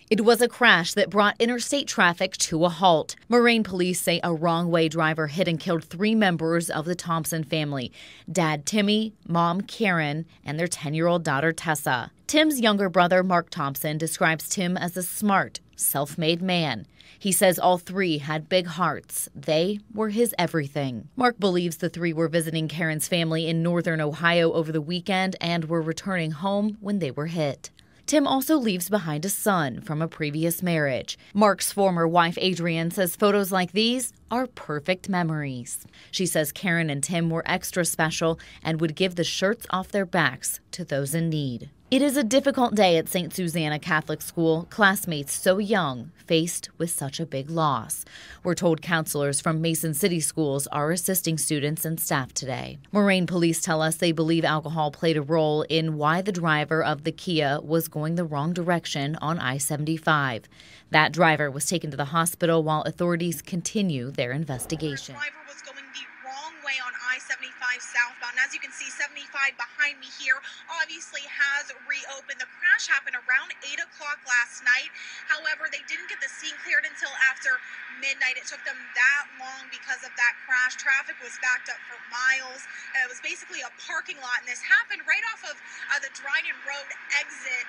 It was a crash that brought interstate traffic to a halt. Moraine police say a wrong-way driver hit and killed 3 members of the Thompson family: Dad Timmy, Mom Karen, and their 10-year-old daughter Tessa. Tim's younger brother, Mark Thompson, describes Tim as a smart, self-made man. He says all 3 had big hearts. They were his everything. Mark believes the 3 were visiting Karen's family in northern Ohio over the weekend and were returning home when they were hit. Tim also leaves behind a son from a previous marriage. Mark's former wife, Adrienne, says photos like these are perfect memories. She says Karen and Tim were extra special and would give the shirts off their backs to those in need. It is a difficult day at St. Susanna Catholic School. Classmates so young faced with such a big loss. We're told counselors from Mason City schools are assisting students and staff today. Moraine police tell us they believe alcohol played a role in why the driver of the Kia was going the wrong direction on I-75. That driver was taken to the hospital while authorities continue their investigation. The driver was going the wrong way on I-75 southbound. As you can see, 75 behind me here obviously has reopened. The crash happened around 8 o'clock last night. However, they didn't get the scene cleared until after midnight. It took them that long because of that crash. Traffic was backed up for miles. It was basically a parking lot, and this happened right off of the Dayton Road exit.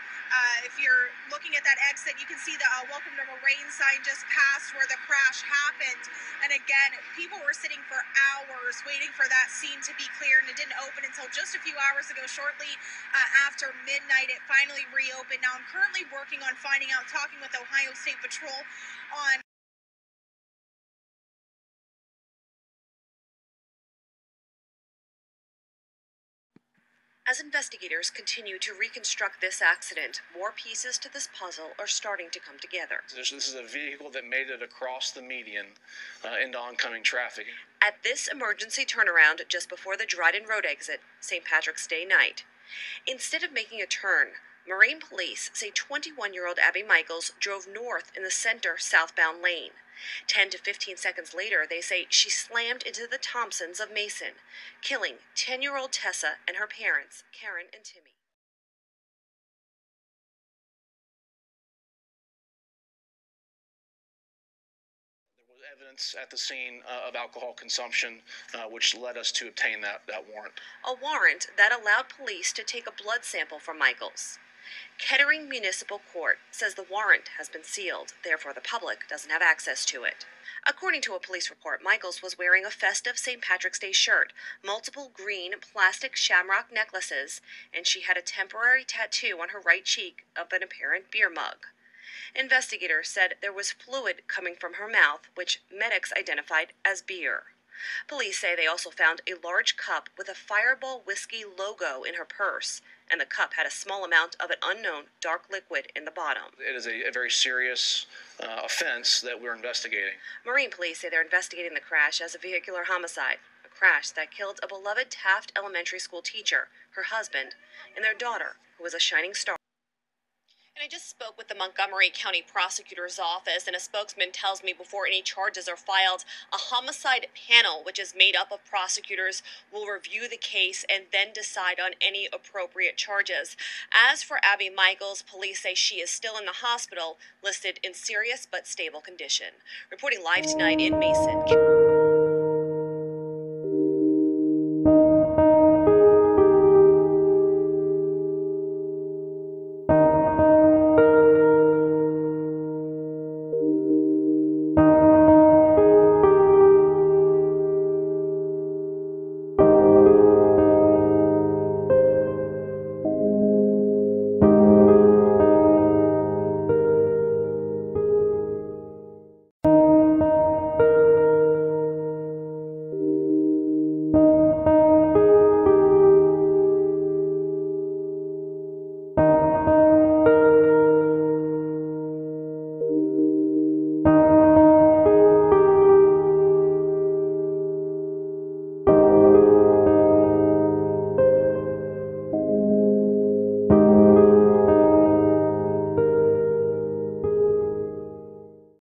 If you're looking at that exit, you can see the Welcome to Moraine sign just past where the crash happened. And again, people were sitting for hours waiting for that scene to be cleared, and it didn't open until just a few hours ago, shortly after midnight. It finally reopened. Now I'm currently working on finding out, talking with Ohio State Patrol on As investigators continue to reconstruct this accident, more pieces to this puzzle are starting to come together. This is a vehicle that made it across the median into oncoming traffic. At this emergency turnaround just before the Dayton Road exit, St. Patrick's Day night, instead of making a turn, Moraine police say 21-year-old Abby Michaels drove north in the center southbound lane. 10 to 15 seconds later, they say she slammed into the Thompsons of Mason, killing 10-year-old Tessa and her parents, Karen and Timmy. There was evidence at the scene of alcohol consumption, which led us to obtain that warrant. A warrant that allowed police to take a blood sample from Michaels. Kettering Municipal Court says the warrant has been sealed, therefore the public doesn't have access to it. According to a police report, Michaels was wearing a festive St. Patrick's Day shirt, multiple green plastic shamrock necklaces, and she had a temporary tattoo on her right cheek of an apparent beer mug. Investigators said there was fluid coming from her mouth, which medics identified as beer. Police say they also found a large cup with a Fireball whiskey logo in her purse, and the cup had a small amount of an unknown dark liquid in the bottom. It is a very serious offense that we're investigating. Moraine police say they're investigating the crash as a vehicular homicide, a crash that killed a beloved Taft Elementary School teacher, her husband, and their daughter, who was a shining star. And I just spoke with the Montgomery County Prosecutor's Office, and a spokesman tells me before any charges are filed, a homicide panel, which is made up of prosecutors, will review the case and then decide on any appropriate charges. As for Abby Michaels, police say she is still in the hospital, listed in serious but stable condition. Reporting live tonight in Mason.